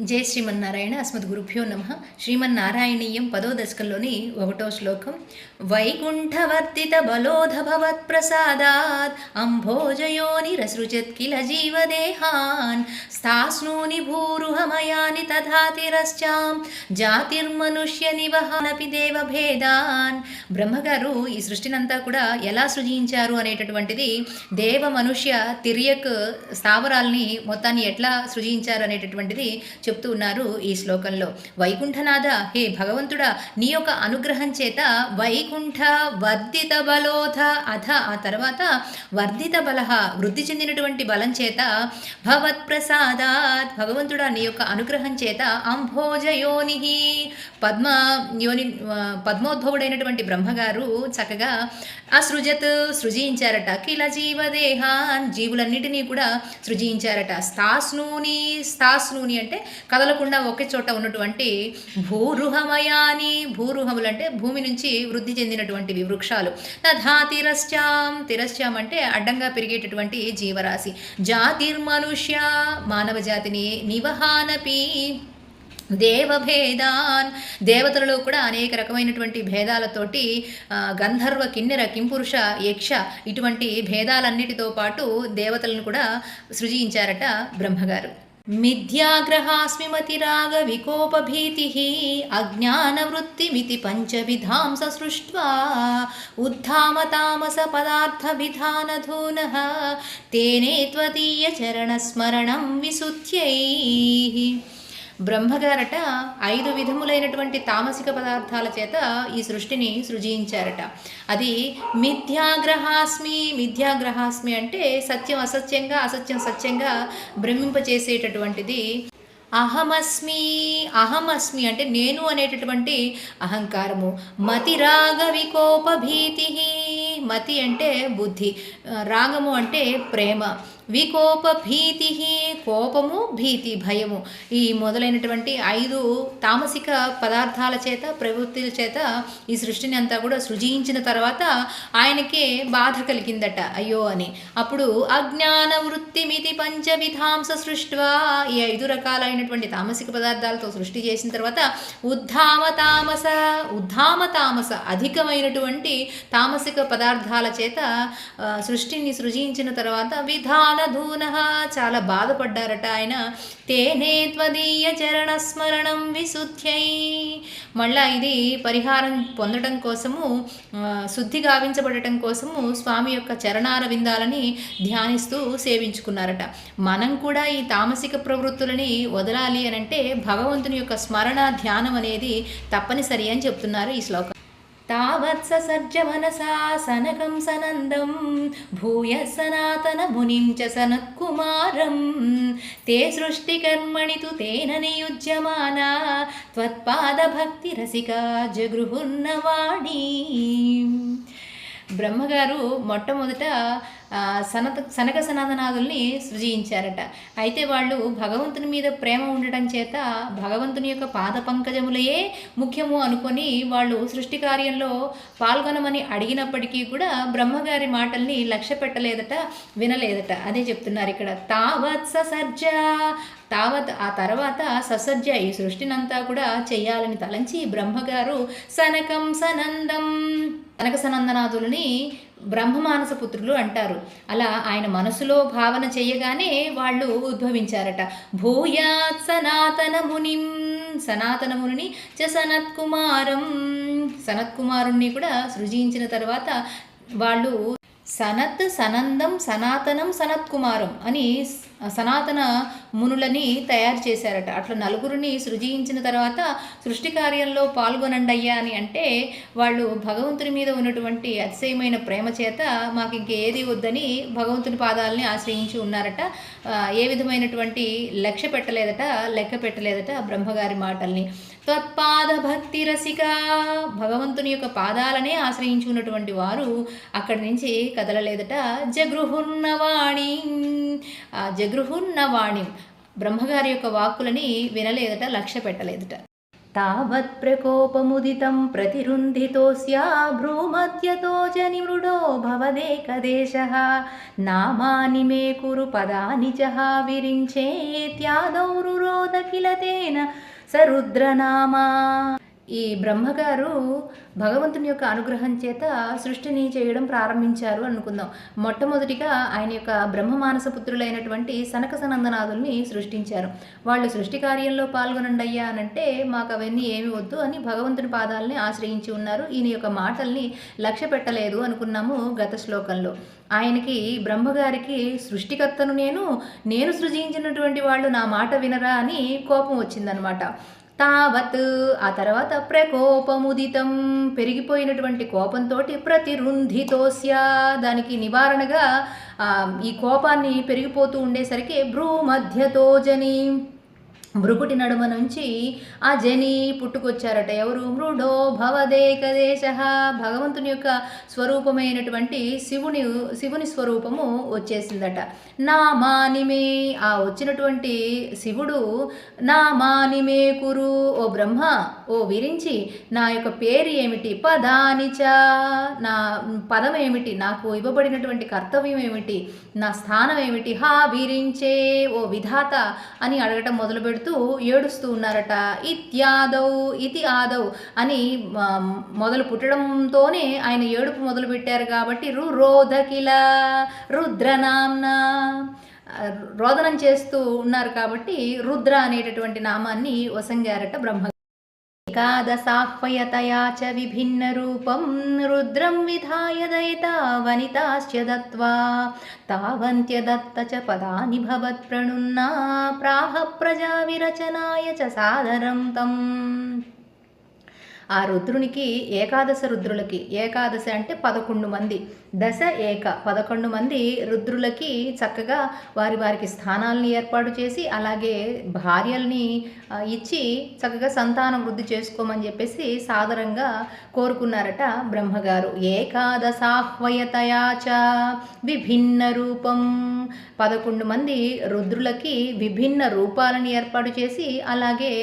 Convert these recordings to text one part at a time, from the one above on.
జై శ్రీమన్నారాయణ. అస్మద్గురుభ్యో నమ. శ్రీమన్నారాయణీయం 10వ దశకంలోని 1వ శ్లోకం. వైకుంఠవర్తిత బలోధ భవత్ప్రసాదాత్ అంభోజయోనిరసృజత్ కిల జీవదేహాన్ స్థాస్నూని భూరుహమయాని తథా తిరశ్చాం జాతిర్మనుష్య నివహానపి దేవభేదాన్. బ్రహ్మగారు ఈ సృష్టినంతా కూడా ఎలా సృజించారు అనేటటువంటిది, దేవ మనుష్య తిర్యక్ స్థావరాల్ని మొత్తాన్ని ఎట్లా సృజించారు అనేటటువంటిది చెప్తూ ఉన్నారు ఈ శ్లోకంలో. వైకుంఠనాథ, హే భగవంతుడా, నీ యొక్క అనుగ్రహం చేత వైకుంఠ వర్ధిత బలోధ అథ, ఆ తర్వాత వర్ధిత బలహ, వృద్ధి చెందినటువంటి బలం చేత, భవత్ ప్రసాదాత్, భగవంతుడా నీ యొక్క అనుగ్రహం చేత, అంభోజయోని, పద్మ యోని, పద్మోద్భవుడైనటువంటి బ్రహ్మగారు చక్కగా అసృజత్, సృజించారట, కిల జీవదేహాన్, జీవులన్నిటినీ కూడా సృజించారట. స్థాస్నూని అంటే కదలకుండా ఒకే చోట ఉన్నటువంటి భూరుహమయాని, భూరుహములు అంటే భూమి నుంచి వృద్ధి చెందినటువంటివి వృక్షాలు. తథా తిరశ్చాం అంటే అడ్డంగా పెరిగేటటువంటి జీవరాశి. జాతిర్మనుష్య, మానవ జాతిని, నివహానపి దేవభేదాన్, దేవతలలో కూడా అనేక రకమైనటువంటి భేదాలతోటి గంధర్వ, కిన్నెర, కింపురుష, యక్ష ఇటువంటి భేదాలన్నిటితో పాటు దేవతలను కూడా సృజించారట బ్రహ్మగారు. మిథ్యాగ్రహాస్మిమతిరాగ వికోపభీతి అజ్ఞానవృత్తిమితి పంచవిధాం సృష్ట్వా ఉద్ధామ తామస పదార్థ విధానధూనః తేనే త్వదీయ చరణస్మరణం విశుద్ధ్యై. బ్రహ్మగారట 5 విధములైనటువంటి తామసిక పదార్థాల చేత ఈ సృష్టిని సృజించారట. అది మిథ్యాగ్రహాస్మి అంటే సత్యం అసత్యంగా, అసత్యం సత్యంగా భ్రమింపచేసేటటువంటిది. అహమస్మి అంటే నేను అనేటటువంటి అహంకారము. మతిరాగ వికోపభీతి, మతి అంటే బుద్ధి, రాగము అంటే ప్రేమ, వికోపభీతి కోపము, భీతి భయము, ఈ మొదలైనటువంటి 5 తామసిక పదార్థాల చేత, ప్రవృత్తుల చేత ఈ సృష్టిని అంతా కూడా సృజించిన తర్వాత ఆయనకే బాధ కలిగిందట, అయ్యో అని. అప్పుడు అజ్ఞాన వృత్తిమితి పంచవిధాంస సృష్ట్వా, ఈ 5 రకాలైనటువంటి తామసిక పదార్థాలతో సృష్టి చేసిన తర్వాత ఉద్ధామ తామస అధికమైనటువంటి తామసిక పదార్థాల చేత సృష్టిని సృజించిన తర్వాత విధానధూనః, చాలా బాధపడ్డారట ఆయన. తేనే త్వదీయ చరణస్మరణం విశుద్ధ్యై, మళ్ళా ఇది పరిహారం పొందడం కోసము, శుద్ధి గావించబడటం కోసము స్వామి యొక్క చరణార విందాలని ధ్యానిస్తూ సేవించుకున్నారట. మనం కూడా ఈ తామసిక ప్రవృత్తులని వదలాలి అనంటే భగవంతుని యొక్క స్మరణ, ధ్యానం అనేది తప్పనిసరి అని చెప్తున్నారు ఈ శ్లోకం. తావత్ ససర్జ మనసా సనకం సనందం భూయ సనాతన మునిం చ సనత్కుమారం తే సృష్టికర్మణి తు తేన నియుజ్యమానా త్వత్పాద భక్తి రసికా జగృహుర్నవాణి. బ్రహ్మగారు మొట్టమొదట సనక సనాతనాదుల్ని సృజించారట. అయితే వాళ్ళు భగవంతుని మీద ప్రేమ ఉండటం చేత భగవంతుని యొక్క పాద పంకజములయే ముఖ్యము అనుకొని వాళ్ళు సృష్టి కార్యంలో పాల్గొనమని అడిగినప్పటికీ కూడా బ్రహ్మగారి మాటల్ని లక్ష్య పెట్టలేదట, వినలేదట. అదే చెప్తున్నారు ఇక్కడ. తావత్ ఆ తర్వాత ససజ్జ, ఈ సృష్టినంతా కూడా చెయ్యాలని తలంచి బ్రహ్మగారు సనకం సనందం, సనక సనందనాథులని బ్రహ్మమానస పుత్రులు అంటారు. అలా ఆయన మనసులో భావన చెయ్యగానే వాళ్ళు ఉద్భవించారట. భూయాత్ సనాతన మునిని చ సనత్కుమారం, సనత్కుమారుణ్ణి కూడా సృజించిన తర్వాత వాళ్ళు సనత్, సనందం, సనాతనం, సనత్కుమారం అని సనాతన మునులని తయారు చేశారట. అట్లా నలుగురిని సృజించిన తర్వాత సృష్టి కార్యంలో పాల్గొనండయ్యా అని అంటే వాళ్ళు భగవంతుని మీద ఉన్నటువంటి అతిశయమైన ప్రేమ చేత మాకు ఇంకేది వద్దని భగవంతుని పాదాలని ఆశ్రయించి ఉన్నారట. ఏ విధమైనటువంటి లెక్క పెట్టలేదట బ్రహ్మగారి మాటల్ని. త్వత్పాద భక్తి రసిక, భగవంతుని యొక్క పాదాలనే ఆశ్రయించి ఉన్నటువంటి వారు అక్కడి నుంచి కదలలేదట. జగృహుర్నవాణి, బ్రహ్మగారి యొక్క వాక్కులని వినలేదట, లక్ష్య పెట్టలేదట. తావత్ ప్రకోపముదితం ప్రతిరుంధితోస్యా భ్రూమధ్యతో జనిమృడో భవదేకదేశః నామాని మే కురు పదాని చ విరించేత్యాదౌ రురోధ కిల తేన సరుద్రనామా. ఈ బ్రహ్మగారు భగవంతుని యొక్క అనుగ్రహం చేత సృష్టిని చేయడం ప్రారంభించారు అనుకుందాం. మొట్టమొదటిగా ఆయన యొక్క బ్రహ్మమానస పుత్రులైనటువంటి సనక సనందనాథుల్ని సృష్టించారు. వాళ్ళు సృష్టి కార్యంలో పాల్గొనండి అయ్యా అనంటే మాకు అవన్నీ ఏమి వద్దు అని భగవంతుని పాదాలని ఆశ్రయించి ఉన్నారు. ఈయన యొక్క మాటల్ని లక్ష్య పెట్టలేదు అనుకున్నాము గత శ్లోకంలో. ఆయనకి బ్రహ్మగారికి సృష్టికర్తను నేను సృజించినటువంటి వాళ్ళు నా మాట వినరా అని కోపం వచ్చిందనమాట. తావత్ ఆ తర్వాత ప్రకోపముదితం పెరిగిపోయినటువంటి కోపంతో ప్రతిరుంధితోస్య దానికి నివారణగా ఈ కోపాన్ని పెరిగిపోతూ ఉండేసరికి భ్రూమధ్యతో జని భృకుటి నడుమ నుంచి ఆ జని పుట్టుకొచ్చారట. ఎవరు? మృడో భవదేకదేశః భగవంతుని యొక్క స్వరూపమైనటువంటి శివుని స్వరూపము వచ్చేసిందట. నామానిమే ఆ వచ్చినటువంటి శివుడు నామానిమే కురు ఓ బ్రహ్మ ఓ విరించి నా యొక్క పేరు ఏమిటి, పదానిచ నా పదం ఏమిటి, నాకు ఇవ్వబడినటువంటి కర్తవ్యం ఏమిటి, నా స్థానం ఏమిటి, హా విరించే ఓ విధాత అని అడగటం మొదలు పెడుతూ ఏడుస్తూ ఉన్నారట. ఇతి ఆదౌ అని మొదలు పుట్టడంతోనే ఆయన ఏడుపు మొదలు పెట్టారు కాబట్టి రురోధకిల రుద్రనామ్న రోదనం చేస్తూ ఉన్నారు కాబట్టి రుద్ర అనేటటువంటి నామాన్ని వసంగారట బ్రహ్మ. ఏకాదశాహ్వయతయా చ విభిన్న రూపం రుద్రం విధాయ దయితా వనితాశ్చ దత్వా తావంత్యదత్త చ పదాని భవత్ ప్రణున్నా ప్రాహ ప్రజా విరచనాయ చ సాదరం తం. ఆ రుద్రునికి ఏకాదశ రుద్రులకి, ఏకాదశి అంటే 11 మంది, దశ ఏక 11 మంది రుద్రులకి చక్కగా వారికి స్థానాలని ఏర్పాటు చేసి అలాగే భార్యల్ని ఇచ్చి చక్కగా సంతానం వృద్ధి చేసుకోమని చెప్పేసి సాదరంగా కోరుకున్నారట బ్రహ్మగారు. ఏకాదశాహ్వయతయా చ విభిన్న రూపం 11 మంది రుద్రులకి విభిన్న రూపాలను ఏర్పాటు చేసి అలాగే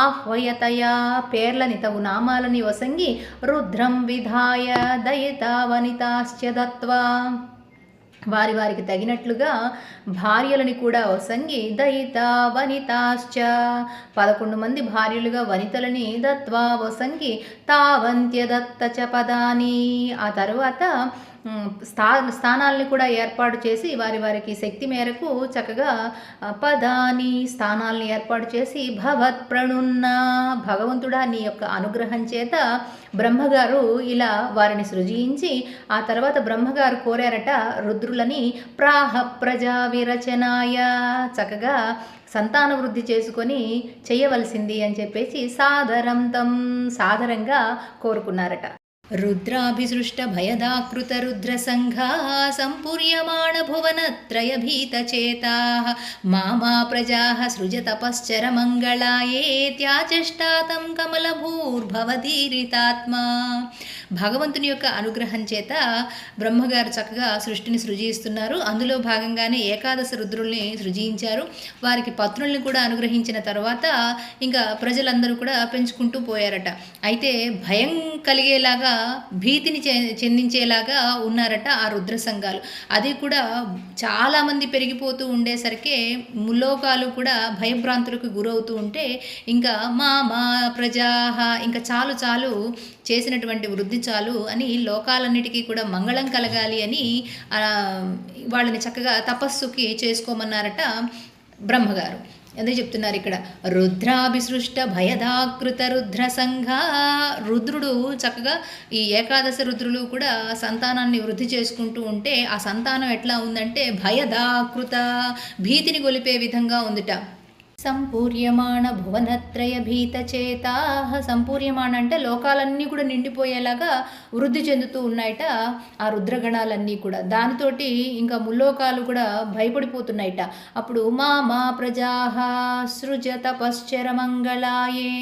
ఆహ్వయతయా పేర్లని తగు నామాలని వసంగి రుద్రం విధాయ దయితా వనితాశ్చ దత్వా వారికి తగినట్లుగా భార్యలని కూడా వసంగి దయితా వనితాశ్చ 11 మంది భార్యలుగా వనితలని దత్వా వసంగి తావంత్యదత్త చ పదాని ఆ తరువాత స్థానాలని కూడా ఏర్పాటు చేసి వారికి శక్తి మేరకు చక్కగా పదాని స్థానాలని ఏర్పాటు చేసి భవత్ ప్రణున్న భగవంతుడా నీ యొక్క అనుగ్రహం చేత బ్రహ్మగారు ఇలా వారిని సృజించి ఆ తర్వాత బ్రహ్మగారు కోరారట రుద్రులని ప్రాహ ప్రజా విరచనాయ చక్కగా సంతాన వృద్ధి చేసుకొని చేయవలసింది అని చెప్పేసి సాదరంగా కోరుకున్నారట. రుద్రాభిసృష్ట భయదాకృత రుద్రసంఘా సంపూర్యమాణ భువనత్రయ భీతచేతాః మామా ప్రజాః సృజతపశ్చర మంగళాయేత్యాచష్టాతం కమలభూర్భవదీరితాత్మా. భగవంతుని యొక్క అనుగ్రహం చేత బ్రహ్మగారు చక్కగా సృష్టిని సృజిస్తున్నారు. అందులో భాగంగానే ఏకాదశ రుద్రుల్ని సృజించారు. వారికి పత్నుల్ని కూడా అనుగ్రహించిన తర్వాత ఇంకా ప్రజలందరూ కూడా పెంచుకుంటూ పోయారట. అయితే భయం కలిగేలాగా భీతిని చెందించేలాగా ఉన్నారట ఆ రుద్ర సంఘాలు. అది కూడా చాలామంది పెరిగిపోతూ ఉండేసరికి ముల్లోకాలు కూడా భయభ్రాంతులకు గురవుతూ ఉంటే ఇంకా మా ప్రజాహ ఇంకా చాలు చేసినటువంటి వృద్ధి చాలు అని లోకాలన్నిటికీ కూడా మంగళం కలగాలి అని వాళ్ళని చక్కగా తపస్సుకి చేసుకోమన్నారట బ్రహ్మగారు. ఎందుకు చెప్తున్నారు ఇక్కడ? రుద్రాభిసృష్ట భయదాకృత రుద్ర సంఘ రుద్రుడు చక్కగా ఈ ఏకాదశ రుద్రులు కూడా సంతానాన్ని వృద్ధి చేసుకుంటూ ఉంటే ఆ సంతానం ఎట్లా ఉందంటే భయదాకృత భీతిని గొలిపే విధంగా ఉందిట. సంపూర్యమాణ భువనత్రయ భీతచేతా సంపూర్యమాణ అంటే లోకాలన్నీ కూడా నిండిపోయేలాగా వృద్ధి చెందుతూ ఉన్నాయట ఆ రుద్రగణాలన్నీ కూడా. దానితోటి ఇంకా ముల్లోకాలు కూడా భయపడిపోతున్నాయట. అప్పుడు మా ప్రజాహ సృజ తపశ్చర మంగళాయే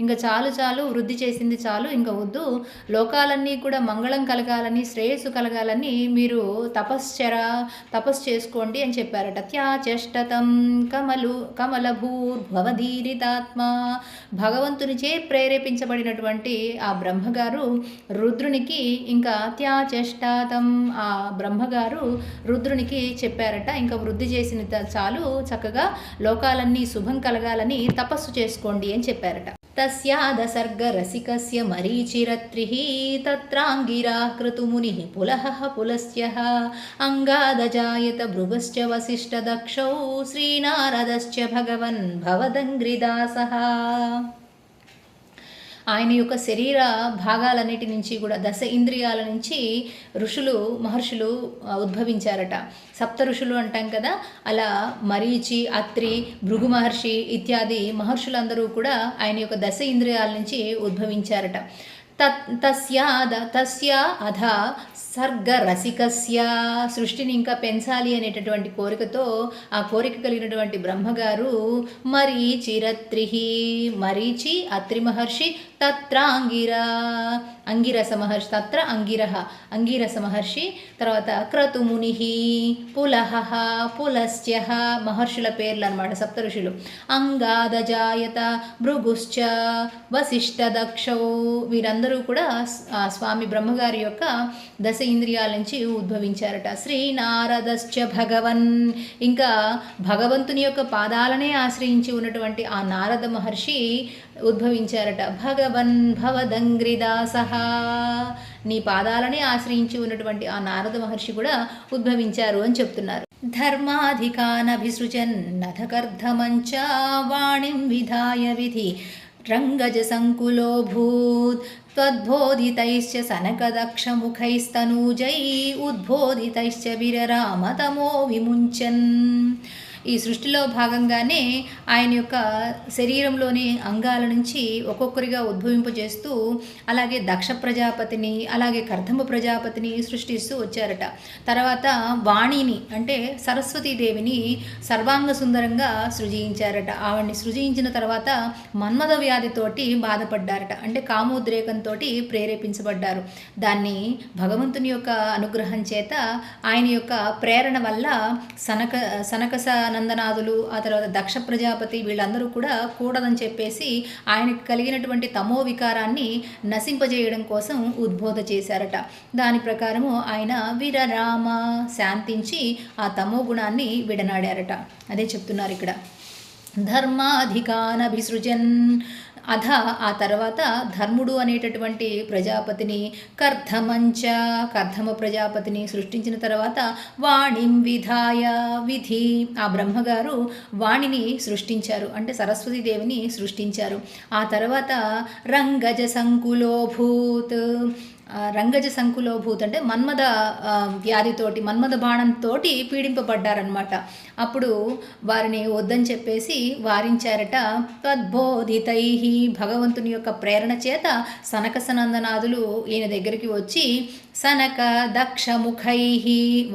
ఇంకా చాలు వృద్ధి చేసింది చాలు ఇంకా వద్దు, లోకాలన్నీ కూడా మంగళం కలగాలని శ్రేయస్సు కలగాలని మీరు తపస్సు చేసుకోండి అని చెప్పారట. త్యాచష్టతం కమల ప్రభుర్భవదీరితాత్మ. భగవంతునిచే ప్రేరేపించబడినటువంటి ఆ బ్రహ్మగారు రుద్రునికి ఇంకా త్యాచష్టాతం, ఆ బ్రహ్మగారు రుద్రునికి చెప్పారట, ఇంకా వృద్ధి చేసిన చాలు, చక్కగా లోకాలన్నీ శుభం కలగాలని తపస్సు చేసుకోండి అని చెప్పారట. తస్యాదసర్గరసికస్య మరీచిరత్రిః తత్రాంగిరా క్రతుమునిః పులహః పులస్త్యః అంగాదజాయత భృగశ్చ వసిష్ఠదక్షౌ శ్రీనారదశ్చ భగవన్ భవదంగ్రిదాసః. ఆయన యొక్క శరీర భాగాలన్నిటి నుంచి కూడా, దశ ఇంద్రియాల నుంచి ఋషులు మహర్షులు ఉద్భవించారట. సప్త ఋషులు అంటాం కదా, అలా మరీచి, అత్రి, భృగు మహర్షి ఇత్యాది మహర్షులందరూ కూడా ఆయన యొక్క దశ ఇంద్రియాల నుంచి ఉద్భవించారట. తస్య అధ సర్గరసికస్య, సృష్టిని ఇంకా పెంచాలి అనేటటువంటి కోరికతో, ఆ కోరిక కలిగినటువంటి బ్రహ్మగారు మరీచిరత్రిః, మరీచి అత్రి మహర్షి, తత్ర అంగిరస మహర్షి, తత్ర అంగిరస మహర్షి, తర్వాత క్రతుముని, పులహ పులస్త్యః మహర్షుల పేర్లు అనమాట, సప్త ఋషులు. అంగాదజాయత భృగుశ్చ వసిష్ఠదక్షౌ, వీరందరూ కూడా స్వామి బ్రహ్మగారి యొక్క దశ ఇంద్రియాల నుంచి ఉద్భవించారట. శ్రీనారదశ్చ భగవన్, ఇంకా భగవంతుని యొక్క పాదాలనే ఆశ్రయించి ఉన్నటువంటి ఆ నారద మహర్షి ఉద్భవించారట. భగవన్ భవదంగ్రిదాసః, నీ పాదాలనే ఆశ్రయించి ఉన్నటువంటి ఆ నారద మహర్షి కూడా ఉద్భవించారు అని చెప్తున్నారు. ధర్మాధికానభిసృజన్ నథకర్ధమంచ వాణిం విధాయ విధి రంగజ సంకులోభూత్ త్వద్బోధితైశ్చ సనకదక్షముఖైస్తనూజై ఉద్బోధితైశ్చ విరరామతమో విముంచన్. ఈ సృష్టిలో భాగంగానే ఆయన యొక్క శరీరంలోని అంగాల నుంచి ఒక్కొక్కరిగా ఉద్భవింపజేస్తూ, అలాగే దక్ష ప్రజాపతిని, అలాగే కర్ధమ ప్రజాపతిని సృష్టిస్తూ వచ్చారట. తర్వాత వాణిని అంటే సరస్వతీదేవిని సర్వాంగ సుందరంగా సృజించారట. ఆవిడ్ని సృజించిన తర్వాత మన్మథ వ్యాధితోటి బాధపడ్డారట, అంటే కామోద్రేకంతో ప్రేరేపించబడ్డారు. దాన్ని భగవంతుని యొక్క అనుగ్రహం చేత, ఆయన యొక్క ప్రేరణ వల్ల సనకస నందనాథులు, ఆ తర్వాత దక్ష ప్రజాపతి వీళ్ళందరూ కూడా కూడదని చెప్పేసి ఆయనకు కలిగినటువంటి తమో వికారాన్ని నశింపజేయడం కోసం ఉద్బోధ చేశారట. దాని ప్రకారము ఆయన విరరామ, శాంతించి ఆ తమో గుణాన్ని విడనాడారట. అదే చెప్తున్నారు ఇక్కడ. ధర్మాధికానభిసృజన్, అధ ఆ తర్వాత ధర్ముడు అనేటటువంటి ప్రజాపతిని, కర్ధమ ప్రజాపతిని సృష్టించిన తర్వాత వాణిం విధాయ విధి, ఆ బ్రహ్మగారు వాణిని సృష్టించారు, అంటే సరస్వతీదేవిని సృష్టించారు. ఆ తర్వాత రంగజ సంకులోభూత్, రంగజ సంకులోభూత్ అంటే మన్మథ వ్యాధితోటి, మన్మథ బాణంతో పీడింపబడ్డారనమాట. అప్పుడు వారిని వద్దని చెప్పేసి వారించారట. తద్బోధితై, భగవంతుని యొక్క ప్రేరణ చేత సనక సనందనాథులు ఈయన దగ్గరికి వచ్చి సనక దక్షముఖై,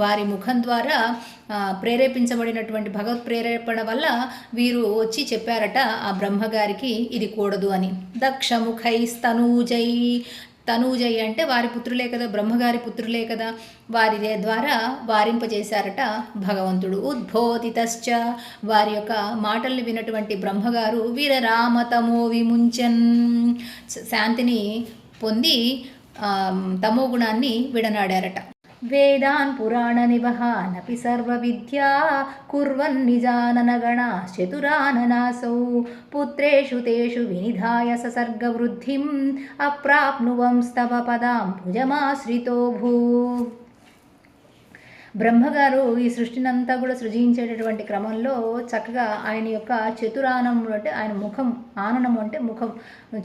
వారి ముఖం ద్వారా ప్రేరేపించబడినటువంటి భగవత్ ప్రేరేపణ వల్ల వీరు వచ్చి చెప్పారట ఆ బ్రహ్మగారికి ఇది కూడదు అని. దక్షముఖైస్తనూజై, తనూజై అంటే వారి పుత్రులే కదా, బ్రహ్మగారి పుత్రులే కదా, వారి ద్వారా వారింపజేశారట భగవంతుడు. ఉద్బోధితశ్చ, వారి యొక్క మాటల్ని విన్నటువంటి బ్రహ్మగారు వీరరామతమో విముంచన్, శాంతిని పొంది తమో గుణాన్ని విడనాడారట. వేదాన్ పురాణ నివహానపి సర్వ విద్యా కుర్వన్ నిజాననగణాశ్చతురాననాసౌ పుత్రేషు తేషు వినిధాయ ససర్గ వృద్ధిం అప్రాప్నువంస్తవ పదాం భుజమాశ్రితో భూ. బ్రహ్మగారు ఈ సృష్టినంతా కూడా సృజించేటటువంటి క్రమంలో చక్కగా ఆయన యొక్క చతురానము అంటే ఆయన ముఖం, ఆననము అంటే ముఖం,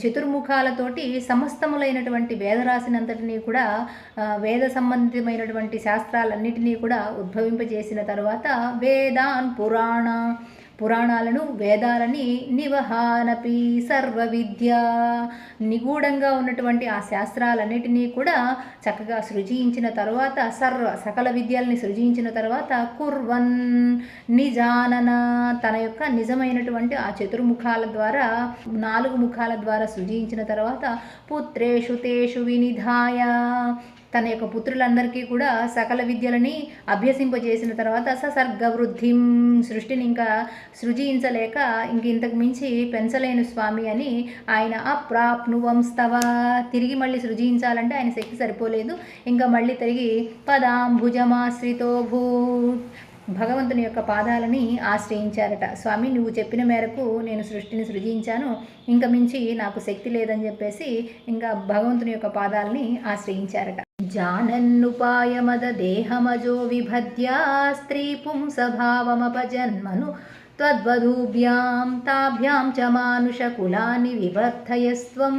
చతుర్ముఖాలతోటి సమస్తములైనటువంటి వేదరాశినంతటినీ కూడా, వేద సంబంధితమైనటువంటి శాస్త్రాలన్నిటినీ కూడా ఉద్భవింపజేసిన తర్వాత వేదాన్ పురాణాలను, వేదాలని నివహానపి సర్వ విద్య, నిగూఢంగా ఉన్నటువంటి ఆ శాస్త్రాలన్నిటినీ కూడా చక్కగా సృజించిన తర్వాత, సకల విద్యల్ని సృజించిన తర్వాత కుర్వన్ నిజానన, తన యొక్క నిజమైనటువంటి ఆ చతుర్ముఖాల ద్వారా, 4 ముఖాల ద్వారా సృజించిన తర్వాత పుత్రేషు తేషు వినిధాయ, తన యొక్క పుత్రులందరికీ కూడా సకల విద్యలని అభ్యసింపజేసిన తర్వాత ససర్గవృద్ధిం, సృష్టిని ఇంకా సృజించలేక ఇంతకు మించి పెంచలేను స్వామి అని ఆయన అప్రాప్నువంస్తవ, తిరిగి మళ్ళీ సృజించాలంటే ఆయన శక్తి సరిపోలేదు, ఇంకా మళ్ళీ తిరిగి పదాంభుజమాశ్రితో భూత్, భగవంతుని యొక్క పాదాలని ఆశ్రయించారట. స్వామి నువ్వు చెప్పిన మేరకు నేను సృష్టిని సృజించాను, ఇంకా మించి నాకు శక్తి లేదని చెప్పేసి ఇంకా భగవంతుని యొక్క పాదాలని ఆశ్రయించారట. జానన్నుపాయమద దేహమజో విభద్యా స్త్రీ పుంసభావమపజన్మను త్వద్వధూభ్యాం తాభ్యాం చ మానుషకులాని వివర్ధయస్త్వం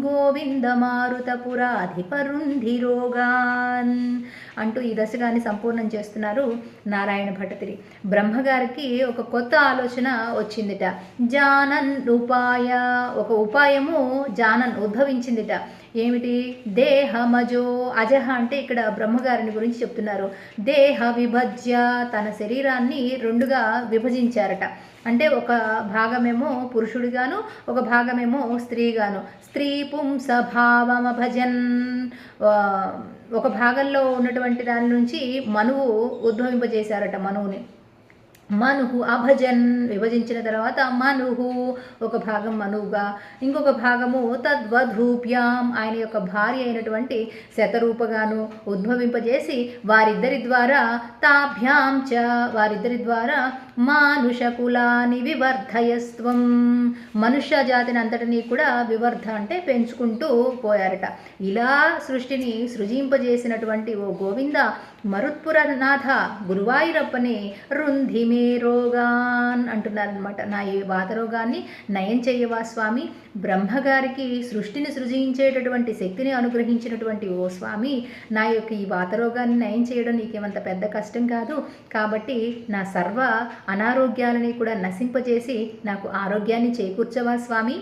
గోవిందమారుతపురాధిపరుంధిరోగాన్ అంటూ ఈ దశకాన్ని సంపూర్ణం చేస్తున్నారు నారాయణ భట్టతిరి. బ్రహ్మగారికి ఒక కొత్త ఆలోచన వచ్చిందిట. జానన్ ఉపాయ, ఒక ఉపాయము జానన్ ఉద్భవించిందిట. ఏమిటి? దేహమజో, అజహ అంటే ఇక్కడ బ్రహ్మగారిని గురించి చెప్తున్నారు. దేహ విభజ్య, తన శరీరాన్ని రెండుగా విభజించారట. అంటే ఒక భాగమేమో పురుషుడిగాను, ఒక భాగమేమో స్త్రీగాను. స్త్రీ పుంసభావమభజన్, ఒక భాగంలో ఉన్నటువంటి దాని నుంచి మనువు ఉద్భవింపజేశారట. మనువుని మనుహు అభజన్, విభజించిన తర్వాత మనుహు ఒక భాగం మనువుగా, ఇంకొక భాగము తద్వధూభ్యాం, ఆయన యొక్క భార్య అయినటువంటి శతరూపగాను ఉద్భవింపజేసి వారిద్దరి ద్వారా తాభ్యాం చ, వారిద్దరి ద్వారా మానుషకులాని వివర్ధయస్త్వం, మనుష్య జాతిని అంతటినీ కూడా వివర్ధ అంటే పెంచుకుంటూ పోయారట. ఇలా సృష్టిని సృజింపజేసినటువంటి ఓ గోవింద, మరుత్పురనాథ గురువాయూరప్పని రుంధిమే రోగాన్ అంటున్నారనమాట. నా ఈ వాతరోగాన్ని నయం చెయ్యవా స్వామి. బ్రహ్మగారికి సృష్టిని సృజించేటటువంటి శక్తిని అనుగ్రహించినటువంటి ఓ స్వామి, నా యొక్క ఈ వాతరోగాన్ని నయం చేయడం నీకేమంత పెద్ద కష్టం కాదు. కాబట్టి నా సర్వ అనారోగ్యాలని కూడా నశింపజేసి నాకు ఆరోగ్యాన్ని చేకూర్చవా స్వామి.